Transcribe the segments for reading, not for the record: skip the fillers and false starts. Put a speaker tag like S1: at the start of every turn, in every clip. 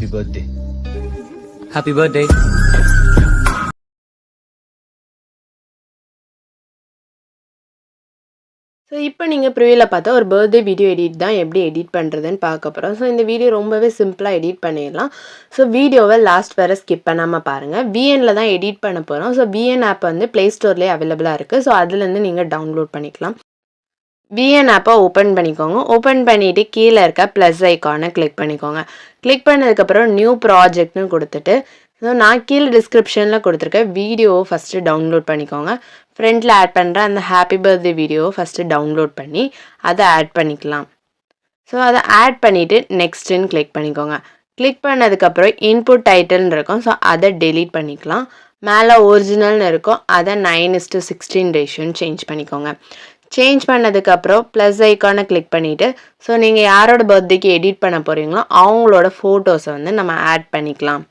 S1: Happy birthday.
S2: Happy birthday.
S3: So இப்போ நீங்கள் ப்ரிவியூவில் பார்த்தா ஒரு பர்த்டே வீடியோ எடிட் தான் எப்படி எடிட் பண்ணுறதுன்னு பார்க்க போகிறோம். ஸோ இந்த வீடியோ ரொம்பவே சிம்பிளாக எடிட் பண்ணிடலாம். ஸோ வீடியோவை லாஸ்ட் வரை ஸ்கிப் பண்ணாமல் பாருங்கள். விஎனில் தான் எடிட் பண்ண போகிறோம். ஸோ விஎன் ஆப் வந்து ப்ளே ஸ்டோர்லேயே அவைலபிளாக இருக்குது. ஸோ அதுலேருந்து நீங்கள் டவுன்லோட் பண்ணிக்கலாம். விஎன் ஆப்பை ஓப்பன் பண்ணிக்கோங்க. ஓப்பன் பண்ணிவிட்டு கீழே இருக்க ப்ளஸ் ஐக்கானை கிளிக் பண்ணிக்கோங்க. கிளிக் பண்ணதுக்கப்புறம் நியூ ப்ராஜெக்ட்னு கொடுத்துட்டு ஸோ நான் கீழே டிஸ்கிரிப்ஷனில் கொடுத்துருக்கேன் வீடியோவை ஃபஸ்ட்டு டவுன்லோட் பண்ணிக்கோங்க. ஃப்ரண்ட்டில் ஆட் பண்ணுற அந்த ஹாப்பி பர்த்டே வீடியோவை ஃபஸ்ட்டு டவுன்லோட் பண்ணி அதை ஆட் பண்ணிக்கலாம். ஸோ அதை ஆட் பண்ணிவிட்டு நெக்ஸ்ட்டுன்னு கிளிக் பண்ணிக்கோங்க. கிளிக் பண்ணதுக்கப்புறம் இன்புட் டைட்டில்னு இருக்கும். ஸோ அதை டெலீட் பண்ணிக்கலாம். மேலே ஒரிஜினல்னு இருக்கும். அதை 9:16 ரேஷியோன்னு சேஞ்ச் பண்ணிக்கோங்க. சேஞ்ச் பண்ணதுக்கப்புறம் ப்ளஸ் ஐக்கானை கிளிக் பண்ணிவிட்டு ஸோ நீங்கள் யாரோட பர்த்டேக்கு எடிட் பண்ண போகிறீங்களோ அவங்களோட ஃபோட்டோஸை வந்து நம்ம ஆட் பண்ணிக்கலாம்.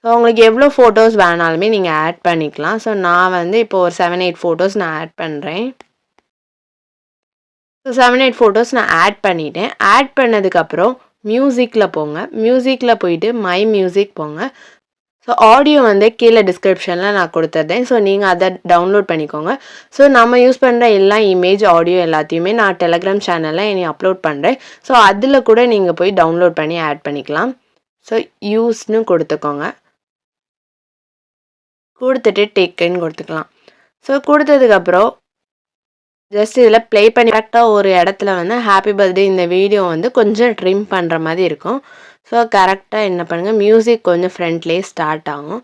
S3: ஸோ உங்களுக்கு எவ்வளோ ஃபோட்டோஸ் வேணாலுமே நீங்கள் ஆட் பண்ணிக்கலாம். ஸோ நான் வந்து இப்போ ஒரு 7-8 ஃபோட்டோஸ் நான் ஆட் பண்ணுறேன். ஸோ 7-8 ஃபோட்டோஸ் நான் ஆட் பண்ணிட்டேன். ஆட் பண்ணதுக்கப்புறம் மியூசிக்கில் போங்க. மியூசிக்கில் போயிட்டு மை மியூசிக் போங்க. ஸோ ஆடியோ வந்து கீழே டிஸ்கிரிப்ஷனில் நான் கொடுத்துருந்தேன். ஸோ நீங்கள் அதை டவுன்லோட் பண்ணிக்கோங்க. ஸோ நம்ம யூஸ் பண்ணுற எல்லா இமேஜ் ஆடியோ எல்லாத்தையுமே நான் டெலகிராம் சேனலில் இனி அப்லோட் பண்ணுறேன். ஸோ அதில் கூட நீங்கள் போய் டவுன்லோட் பண்ணி ஆட் பண்ணிக்கலாம். ஸோ யூஸ்னு கொடுத்துக்கோங்க. கொடுத்துட்டு டேக்குன்னு கொடுத்துக்கலாம். ஸோ கொடுத்ததுக்கப்புறம் ஜஸ்ட் இதில் ப்ளே பண்ணி கரெக்டாக ஒரு இடத்துல வந்து ஹாப்பி பர்த்டே இந்த வீடியோ வந்து கொஞ்சம் ட்ரிம் பண்ணுற மாதிரி இருக்கும். ஸோ கரெக்டாக என்ன பண்ணுங்கள், மியூசிக் கொஞ்சம் ஃப்ரண்ட்லேயே ஸ்டார்ட் ஆகும்.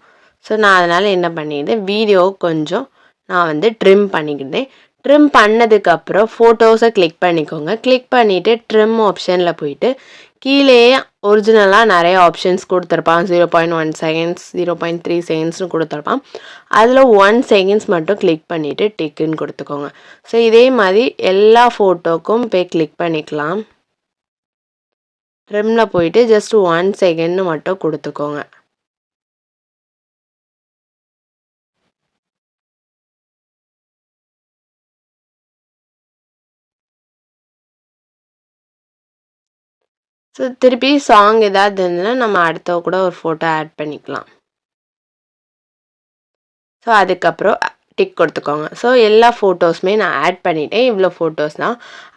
S3: ஸோ நான் அதனால் என்ன பண்ணிக்கிட்டேன், வீடியோ கொஞ்சம் நான் வந்து ட்ரிம் பண்ணிக்கிட்டேன். ட்ரிம் பண்ணதுக்கப்புறம் ஃபோட்டோஸை கிளிக் பண்ணிக்கோங்க. கிளிக் பண்ணிவிட்டு ட்ரிம் ஆப்ஷனில் போயிட்டு கீழேயே ஒரிஜினலாக நிறைய ஆப்ஷன்ஸ் கொடுத்துருப்பான். 0.1 செகண்ட்ஸ் 0.3 செகண்ட்ஸ்னு கொடுத்துருப்பான். அதில் 1 செகண்ட்ஸ் மட்டும் கிளிக் பண்ணிவிட்டு டிக்குன்னு கொடுத்துக்கோங்க. ஸோ இதே மாதிரி எல்லா ஃபோட்டோக்கும் போய் கிளிக் பண்ணிக்கலாம். ட்ரிம்மில் போயிட்டு ஜஸ்ட் 1 செகண்ட்னு மட்டும் கொடுத்துக்கோங்க. ஸோ திருப்பி சாங் ஏதாவது இருந்ததுன்னா நம்ம அடுத்த கூட ஒரு ஃபோட்டோ ஆட் பண்ணிக்கலாம். ஸோ அதுக்கப்புறம் டிக் கொடுத்துக்கோங்க. ஸோ எல்லா ஃபோட்டோஸுமே நான் ஆட் பண்ணிட்டேன். இவ்வளோ ஃபோட்டோஸ் தான்.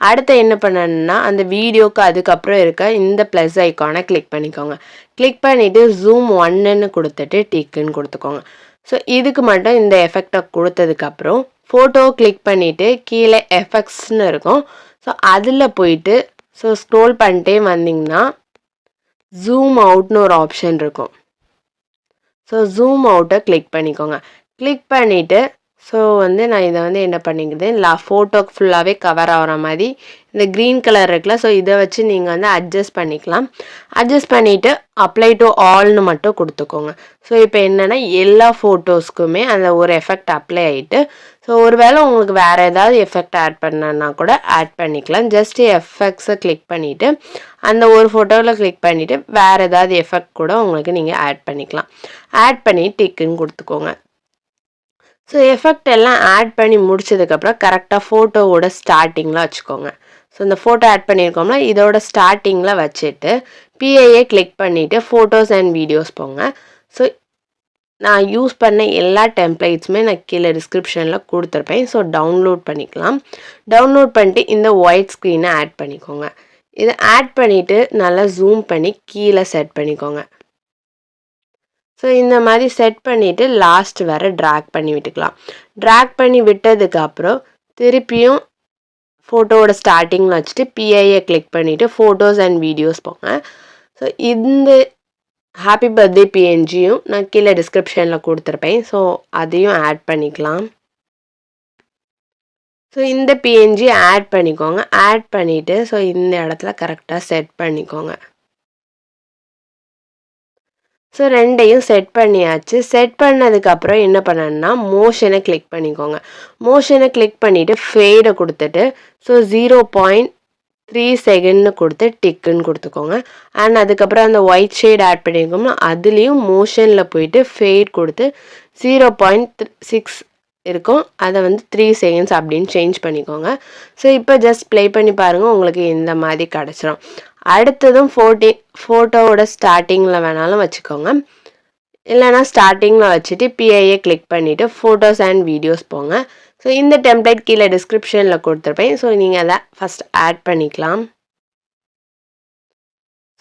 S3: அடுத்து என்ன பண்ணணுன்னா அந்த வீடியோக்கு அதுக்கப்புறம் இருக்க இந்த ப்ளஸ் ஐக்கானை கிளிக் பண்ணிக்கோங்க. கிளிக் பண்ணிவிட்டு ஜூம் 1ன்னு கொடுத்துட்டு டிக்குன்னு கொடுத்துக்கோங்க. ஸோ இதுக்கு மட்டும் இந்த எஃபெக்டை கொடுத்ததுக்கப்புறம் ஃபோட்டோ கிளிக் பண்ணிவிட்டு கீழே எஃபெக்ட்ஸ்னு இருக்கும். ஸோ அதில் போயிட்டு ஸோ ஸ்க்ரோல் பண்ணிட்டே வந்தீங்கன்னா ஜூம் அவுட்னு ஒரு ஆப்ஷன் இருக்கும். ஸோ ஜூம் அவுட்டை கிளிக் பண்ணிக்கோங்க. கிளிக் பண்ணிவிட்டு ஸோ வந்து நான் இதை வந்து என்ன பண்ணிக்கிட்டேன், ஃபோட்டோக்கு ஃபுல்லாகவே கவர் ஆகிற மாதிரி இந்த க்ரீன் கலர் இருக்குல்ல, ஸோ இதை வச்சு நீங்கள் வந்து அட்ஜஸ்ட் பண்ணிக்கலாம். அட்ஜஸ்ட் பண்ணிவிட்டு அப்ளை டு ஆல்னு மட்டும் கொடுத்துக்கோங்க. ஸோ இப்போ என்னென்னா எல்லா ஃபோட்டோஸ்க்குமே அந்த ஒரு எஃபெக்ட் அப்ளை ஆகிட்டு ஸோ ஒருவேளை உங்களுக்கு வேறு ஏதாவது எஃபெக்ட் ஆட் பண்ணனா கூட ஆட் பண்ணிக்கலாம். ஜஸ்ட் எஃபெக்ட்ஸை கிளிக் பண்ணிவிட்டு அந்த ஒரு ஃபோட்டோவில் கிளிக் பண்ணிவிட்டு வேறு ஏதாவது எஃபெக்ட் கூட உங்களுக்கு நீங்கள் ஆட் பண்ணிக்கலாம். ஆட் பண்ணி டிக்குன்னு கொடுத்துக்கோங்க. ஸோ எஃபெக்ட் எல்லாம் ஆட் பண்ணி முடிச்சதுக்கப்புறம் கரெக்டாக ஃபோட்டோவோட ஸ்டார்டிங்கில் வச்சுக்கோங்க. ஸோ இந்த ஃபோட்டோ ஆட் பண்ணியிருக்கோம்னா இதோட ஸ்டார்டிங்கில் வச்சுட்டு பிஐஏ கிளிக் பண்ணிவிட்டு ஃபோட்டோஸ் அண்ட் வீடியோஸ் போங்க. ஸோ நான் யூஸ் பண்ண எல்லா டெம்ப்ளேட்ஸுமே நான் கீழே டிஸ்கிரிப்ஷனில் கொடுத்துருப்பேன். ஸோ டவுன்லோட் பண்ணிக்கலாம். டவுன்லோட் பண்ணிட்டு இந்த ஒயிட் ஸ்க்ரீனை ஆட் பண்ணிக்கோங்க. இதை ஆட் பண்ணிவிட்டு நல்லா ஜூம் பண்ணி கீழே செட் பண்ணிக்கோங்க. ஸோ இந்த மாதிரி செட் பண்ணிவிட்டு லாஸ்ட் வர ட்ராக் பண்ணி விட்டுக்கலாம். ட்ராக் பண்ணி விட்டதுக்கப்புறம் திருப்பியும் ஃபோட்டோவோட ஸ்டார்டிங்கில் வச்சுட்டு பிஐஏ கிளிக் பண்ணிவிட்டு ஃபோட்டோஸ் அண்ட் வீடியோஸ் போங்க. ஸோ இந்த ஹாப்பி பர்த்டே பிஎன்ஜியும் நான் கீழே டிஸ்கிரிப்ஷனில் கொடுத்துருப்பேன். ஸோ அதையும் ஆட் பண்ணிக்கலாம். ஸோ இந்த பிஎன்ஜி ஆட் பண்ணிக்கோங்க. ஆட் பண்ணிவிட்டு ஸோ இந்த இடத்துல கரெக்டாக செட் பண்ணிக்கோங்க. ஸோ ரெண்டையும் செட் பண்ணியாச்சு. செட் பண்ணதுக்கப்புறம் என்ன பண்ணணும்னா மோஷனை கிளிக் பண்ணிக்கோங்க. மோஷனை கிளிக் பண்ணிவிட்டு ஃபேடை கொடுத்துட்டு ஸோ 0.3 செகண்ட்னு கொடுத்து டிக்குன்னு கொடுத்துக்கோங்க. அண்ட் அதுக்கப்புறம் அந்த ஒயிட் ஷேட் ஆட் பண்ணியிருக்கோம்னா அதுலேயும் மோஷனில் போயிட்டு ஃபேட் கொடுத்து 0.6 இருக்கும். அதை வந்து 3 செகண்ட்ஸ் அப்படின்னு சேஞ்ச் பண்ணிக்கோங்க. ஸோ இப்போ ஜஸ்ட் ப்ளே பண்ணி பாருங்கள், உங்களுக்கு இந்த மாதிரி கிடச்சிரும். அடுத்ததும் ஃபோட்டோவோட ஸ்டார்டிங்கில் வேணாலும் வச்சுக்கோங்க. இல்லைனா ஸ்டார்டிங்கில் வச்சுட்டு பிஐஏ கிளிக் பண்ணிவிட்டு ஃபோட்டோஸ் அண்ட் வீடியோஸ் போங்க. ஸோ இந்த டெம்ப்ளேட் கீழே டிஸ்கிரிப்ஷனில் கொடுத்துருப்பேன். ஸோ நீங்கள் அதை ஃபஸ்ட் ஆட் பண்ணிக்கலாம்.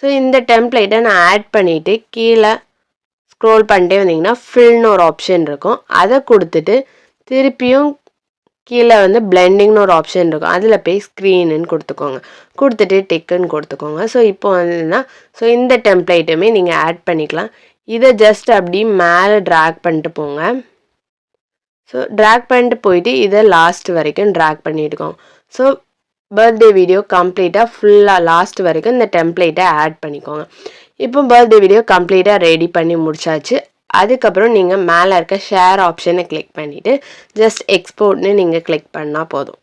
S3: ஸோ இந்த டெம்ப்ளேட்டை நான் ஆட் பண்ணிவிட்டு கீழே ஸ்க்ரோல் பண்ணிட்டே வந்தீங்கன்னா ஃபில்னு ஒரு ஆப்ஷன் இருக்கும். அதை கொடுத்துட்டு திருப்பியும் கீழே வந்து பிளெண்டிங்னு ஒரு ஆப்ஷன் இருக்கும். அதில் போய் ஸ்க்ரீனுன்னு கொடுத்துக்கோங்க. கொடுத்துட்டு டிக்குன்னு கொடுத்துக்கோங்க. ஸோ இப்போ வந்துன்னா ஸோ இந்த டெம்ப்ளேட்டுமே நீங்கள் ஆட் பண்ணிக்கலாம். இதை ஜஸ்ட் அப்படி மேலே ட்ராக் பண்ணிட்டு போங்க. ஸோ ட்ராக் பண்ணிட்டு போயிட்டு இதை லாஸ்ட் வரைக்கும் ட்ராக் பண்ணிட்டுக்கோங்க. ஸோ பர்த்டே வீடியோ கம்ப்ளீட்டாக ஃபுல்லாக லாஸ்ட் வரைக்கும் இந்த டெம்ப்ளேட்டை ஆட் பண்ணிக்கோங்க. இப்போ பர்த்டே வீடியோ கம்ப்ளீட்டாக ரெடி பண்ணி முடிச்சாச்சு. அதுக்கப்புறம் நீங்கள் மேலே இருக்க ஷேர் ஆப்ஷனை கிளிக் பண்ணிவிட்டு ஜஸ்ட் எக்ஸ்போர்ட்னு நீங்கள் கிளிக் பண்ணால் போதும்.